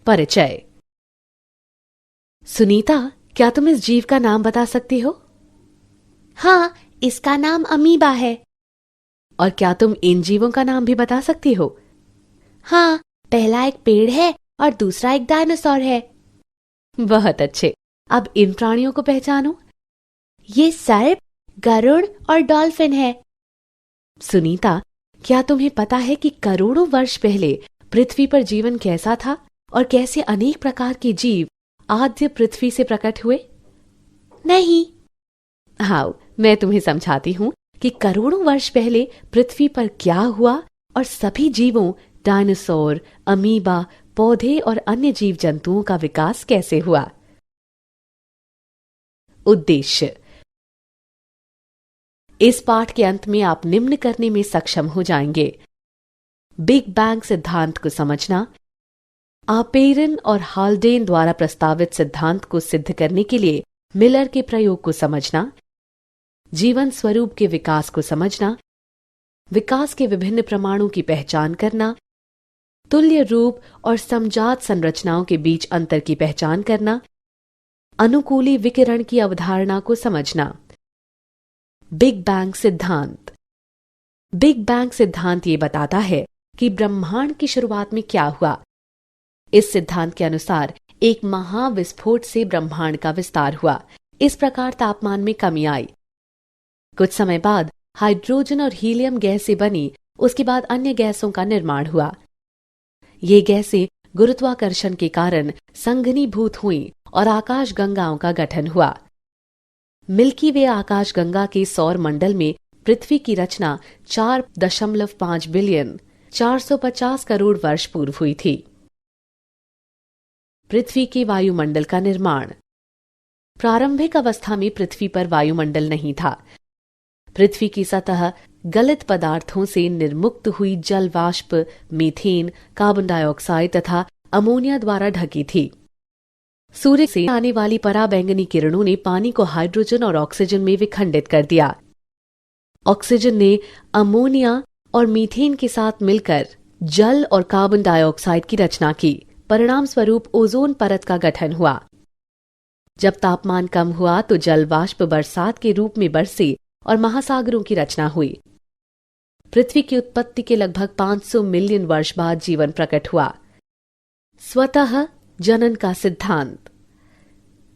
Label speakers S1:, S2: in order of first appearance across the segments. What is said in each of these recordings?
S1: परिचय। सुनीता, क्या तुम इस जीव का नाम बता सकती हो?
S2: हाँ, इसका नाम अमीबा है।
S1: और क्या तुम इन जीवों का नाम भी बता सकती हो?
S2: हाँ, पहला एक पेड़ है और दूसरा एक डायनासोर है।
S1: बहुत अच्छे। अब इन प्राणियों को पहचानो।
S2: ये सर्प, गरुड़ और डॉल्फिन है।
S1: सुनीता, क्या तुम्हें पता है कि करोड़ों वर्ष पहले पृथ्वी पर जीवन कैसा था और कैसे अनेक प्रकार के जीव आद्य पृथ्वी से प्रकट हुए?
S2: नहीं।
S1: हाँ, मैं तुम्हें समझाती हूँ कि करोड़ों वर्ष पहले पृथ्वी पर क्या हुआ और सभी जीवों, डायनासोर, अमीबा, पौधे और अन्य जीव जंतुओं का विकास कैसे हुआ। उद्देश्य। इस पाठ के अंत में आप निम्न करने में सक्षम हो जाएंगे: बिग बैंग सिद्धांत को समझना, आपेरन और हाल्डेन द्वारा प्रस्तावित सिद्धांत को सिद्ध करने के लिए मिलर के प्रयोग को समझना, जीवन स्वरूप के विकास को समझना, विकास के विभिन्न प्रमाणों की पहचान करना, तुल्य रूप और समजात संरचनाओं के बीच अंतर की पहचान करना, अनुकूली विकिरण की अवधारणा को समझना। बिग बैंग सिद्धांत। बिग बैंग सिद्धांत ये बताता है कि ब्रह्मांड की शुरुआत में क्या हुआ। इस सिद्धांत के अनुसार एक महाविस्फोट से ब्रह्मांड का विस्तार हुआ। इस प्रकार तापमान में कमी आई। कुछ समय बाद हाइड्रोजन और हीलियम गैस से बनी, उसके बाद अन्य गैसों का निर्माण हुआ। ये गैसें गुरुत्वाकर्षण के कारण संघनीभूत हुईं और आकाश गंगाओं का गठन हुआ। मिल्की वे आकाश गंगा के सौर मंडल में पृथ्वी की रचना 4.5 बिलियन 450 करोड़ वर्ष पूर्व हुई थी। पृथ्वी के वायुमंडल का निर्माण। प्रारंभिक अवस्था में पृथ्वी पर वायुमंडल नहीं था। पृथ्वी की सतह गलित पदार्थों से निर्मुक्त हुई जल वाष्प, मीथेन, कार्बन डाइऑक्साइड तथा अमोनिया द्वारा ढकी थी। सूर्य से आने वाली पराबैंगनी किरणों ने पानी को हाइड्रोजन और ऑक्सीजन में विखंडित कर दिया। ऑक्सीजन ने अमोनिया और मीथेन के साथ मिलकर जल और कार्बन डाइऑक्साइड की रचना की। परिणाम स्वरूप ओजोन परत का गठन हुआ। जब तापमान कम हुआ तो जल वाष्प बरसात के रूप में बरसे और महासागरों की रचना हुई। पृथ्वी की उत्पत्ति के लगभग 500 मिलियन वर्ष बाद जीवन प्रकट हुआ। स्वतः जनन का सिद्धांत।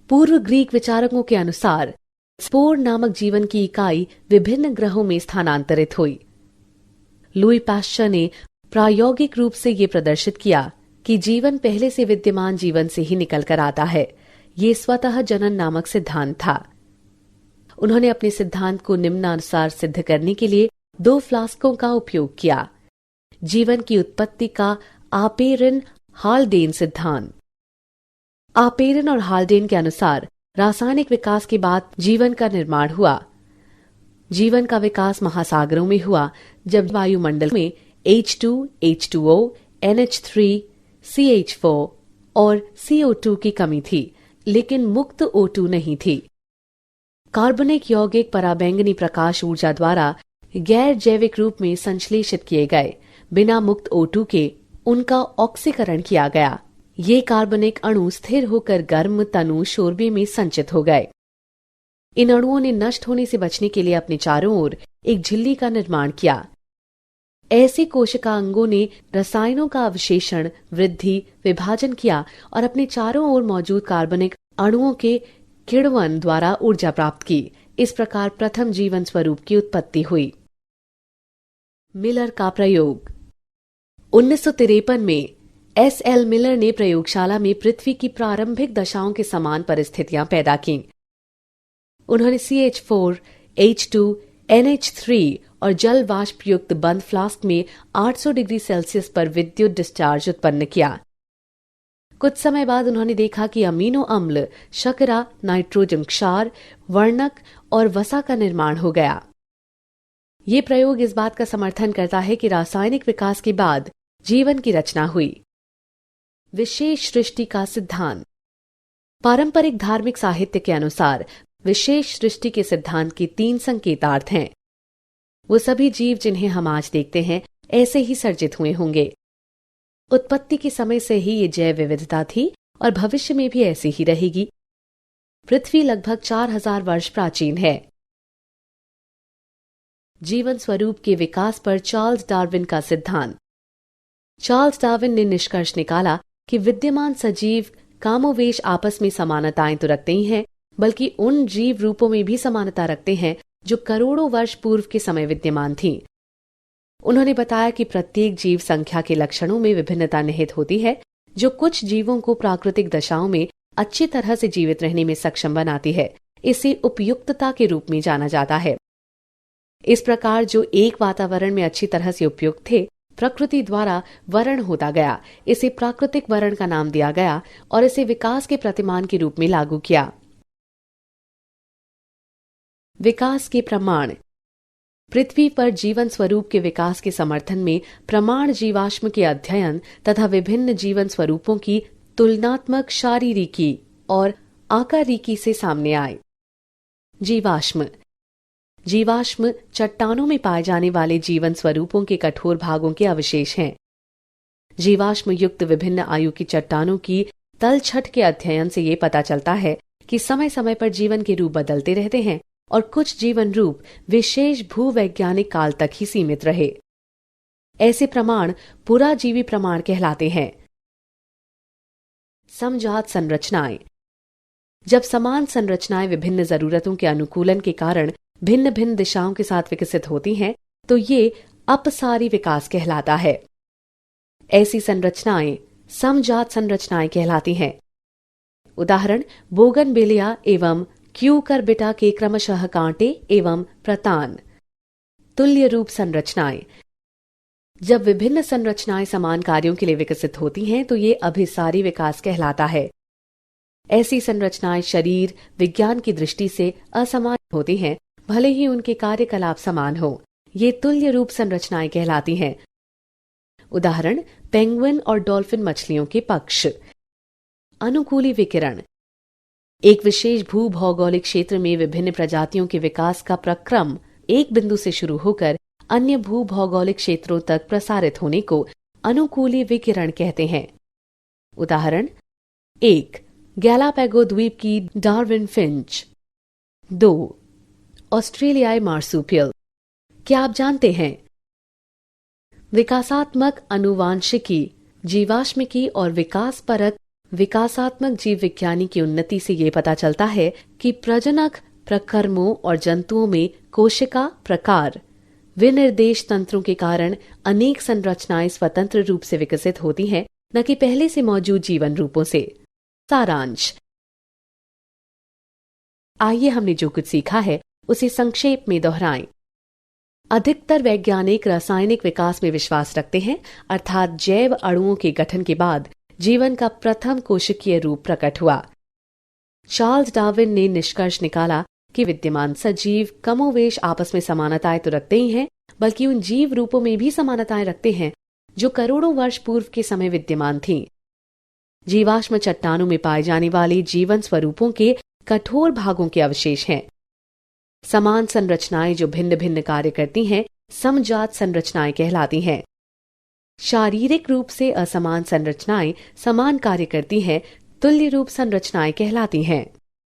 S1: पूर्व ग्रीक विचारकों के अनुसार स्पोर नामक जीवन की इकाई विभिन्न ग्रहों में स्थानांतरित हुई। लुई पाश्चर ने प्रायोगिक रूप से ये प्रदर्शित किया कि जीवन पहले से विद्यमान जीवन से ही निकल कर आता है। ये स्वतः जनन नामक सिद्धांत था। उन्होंने अपने सिद्धांत को निम्नानुसार सिद्ध करने के लिए 2 फ्लास्कों का उपयोग किया। जीवन की उत्पत्ति का आपेरन हाल्डेन सिद्धांत। आपेरन और हाल्डेन के अनुसार रासायनिक विकास के बाद जीवन का निर्माण हुआ। जीवन का विकास महासागरों में हुआ जब वायुमंडल में H2, H2O, NH3, CH4 और CO2 की कमी थी, लेकिन मुक्त O2 नहीं थी। कार्बनिक यौगिक पराबैंगनी प्रकाश ऊर्जा द्वारा गैर जैविक रूप में संश्लेषित किए गए। बिना मुक्त O2 के उनका ऑक्सीकरण किया गया। ये कार्बनिक अणु स्थिर होकर गर्म तनु शोरबे में संचित हो गए। इन अणुओं ने नष्ट होने से बचने के लिए अपने चारों ओर एक झिल्ली का निर्माण किया। ऐसे कोशिका अंगों ने रसायनों का अवशेषण, वृद्धि, विभाजन किया और अपने चारों ओर मौजूद कार्बनिक अणुओं के किण्वन द्वारा ऊर्जा प्राप्त की। इस प्रकार प्रथम जीवन स्वरूप की उत्पत्ति हुई। मिलर का प्रयोग। 1953 में S.L. मिलर ने प्रयोगशाला में पृथ्वी की प्रारंभिक दशाओं के समान परिस्थितियां पैदा की। उन्होंने CH4, H2, NH3 और जल वाष्प युक्त बंद फ्लास्क में 800 डिग्री सेल्सियस पर विद्युत डिस्चार्ज उत्पन्न किया। कुछ समय बाद उन्होंने देखा कि अमीनो अम्ल, शर्करा, नाइट्रोजन क्षार, वर्णक और वसा का निर्माण हो गया। ये प्रयोग इस बात का समर्थन करता है कि रासायनिक विकास के बाद जीवन की रचना हुई। विशेष सृष्टि का सिद्धांत। पारंपरिक धार्मिक साहित्य के अनुसार विशेष सृष्टि के सिद्धांत के 3 संकेतार्थ हैं। वो सभी जीव जिन्हें हम आज देखते हैं ऐसे ही सर्जित हुए होंगे। उत्पत्ति के समय से ही ये जैव विविधता थी और भविष्य में भी ऐसी ही रहेगी। पृथ्वी लगभग 4000 वर्ष प्राचीन है। जीवन स्वरूप के विकास पर चार्ल्स डार्विन का सिद्धांत। चार्ल्स डार्विन ने निष्कर्ष निकाला कि विद्यमान सजीव कामोवेश आपस में समानताएं तो रखते ही हैं, बल्कि उन जीव रूपों में भी समानता रखते हैं जो करोड़ों वर्ष पूर्व के समय विद्यमान थीं। उन्होंने बताया कि प्रत्येक जीव संख्या के लक्षणों में विभिन्नता निहित होती है, जो कुछ जीवों को प्राकृतिक दशाओं में अच्छी तरह से जीवित रहने में सक्षम बनाती है। इसे उपयुक्तता के रूप में जाना जाता है। इस प्रकार जो एक वातावरण में अच्छी तरह से उपयुक्त थे, प्रकृति द्वारा वर्ण होता गया। इसे प्राकृतिक वर्ण का नाम दिया गया और इसे विकास के प्रतिमान के रूप में लागू किया। विकास के प्रमाण। पृथ्वी पर जीवन स्वरूप के विकास के समर्थन में प्रमाण जीवाश्म के अध्ययन तथा विभिन्न जीवन स्वरूपों की तुलनात्मक शारीरिकी और आकारिकी से सामने आए। जीवाश्म। जीवाश्म चट्टानों में पाए जाने वाले जीवन स्वरूपों के कठोर भागों के अवशेष हैं। जीवाश्म युक्त विभिन्न आयु की चट्टानों की तलछट के अध्ययन से ये पता चलता है कि समय समय पर जीवन के रूप बदलते रहते हैं और कुछ जीवन रूप विशेष भूवैज्ञानिक काल तक ही सीमित रहे। ऐसे प्रमाण पुराजीवी प्रमाण कहलाते हैं। समजात संरचनाएं। जब समान संरचनाएं विभिन्न जरूरतों के अनुकूलन के कारण भिन्न भिन्न दिशाओं के साथ विकसित होती हैं, तो ये अपसारी विकास कहलाता है। ऐसी संरचनाएं समजात संरचनाएं कहलाती हैं। उदाहरण बोगनविलिया एवं क्यूकरबिटा के क्रमशः कांटे एवं प्रतान। तुल्य रूप संरचनाएं। जब विभिन्न संरचनाएं समान कार्यों के लिए विकसित होती हैं, तो ये अभिसारी विकास कहलाता है। ऐसी संरचनाएं शरीर विज्ञान की दृष्टि से असमान होती हैं, भले ही उनके कार्यकलाप समान हो। ये तुल्य रूप संरचनाएं कहलाती हैं। उदाहरण पेंगुइन और डॉल्फिन मछलियों के पक्ष। अनुकूली विकिरण। एक विशेष भूभौगोलिक क्षेत्र में विभिन्न प्रजातियों के विकास का प्रक्रम एक बिंदु से शुरू होकर अन्य भूभौगोलिक क्षेत्रों तक प्रसारित होने को अनुकूली विकिरण कहते हैं। उदाहरण 1. गैलापागो द्वीप की डार्विन फिंच। 2. ऑस्ट्रेलियाई मार्सुपियल। क्या आप जानते हैं? विकासात्मक अनुवांशिकी, जीवाश्मिकी और विकास परक विकासात्मक जीव विज्ञानी की उन्नति से ये पता चलता है कि प्रजनक प्रकर्मों और जंतुओं में कोशिका प्रकार विनिर्देश तंत्रों के कारण अनेक संरचनाएं स्वतंत्र रूप से विकसित होती हैं, न कि पहले से मौजूद जीवन रूपों से। सारांश। आइए हमने जो कुछ सीखा है उसे संक्षेप में दोहराएं। अधिकतर वैज्ञानिक रासायनिक विकास में विश्वास रखते हैं, अर्थात जैव अणुओं के गठन के बाद जीवन का प्रथम कोशिकीय रूप प्रकट हुआ। चार्ल्स डार्विन ने निष्कर्ष निकाला कि विद्यमान सजीव कमोवेश आपस में समानताएं तो रखते ही हैं, बल्कि उन जीव रूपों में भी समानताएं रखते हैं जो करोड़ों वर्ष पूर्व के समय विद्यमान थीं। जीवाश्म चट्टानों में पाए जाने वाले जीवन स्वरूपों के कठोर भागों के अवशेष हैं। समान संरचनाएं जो भिन्न भिन्न कार्य करती हैं, समजात संरचनाएं कहलाती हैं। शारीरिक रूप से असमान संरचनाएं समान कार्य करती हैं, तुल्य रूप संरचनाएं कहलाती हैं।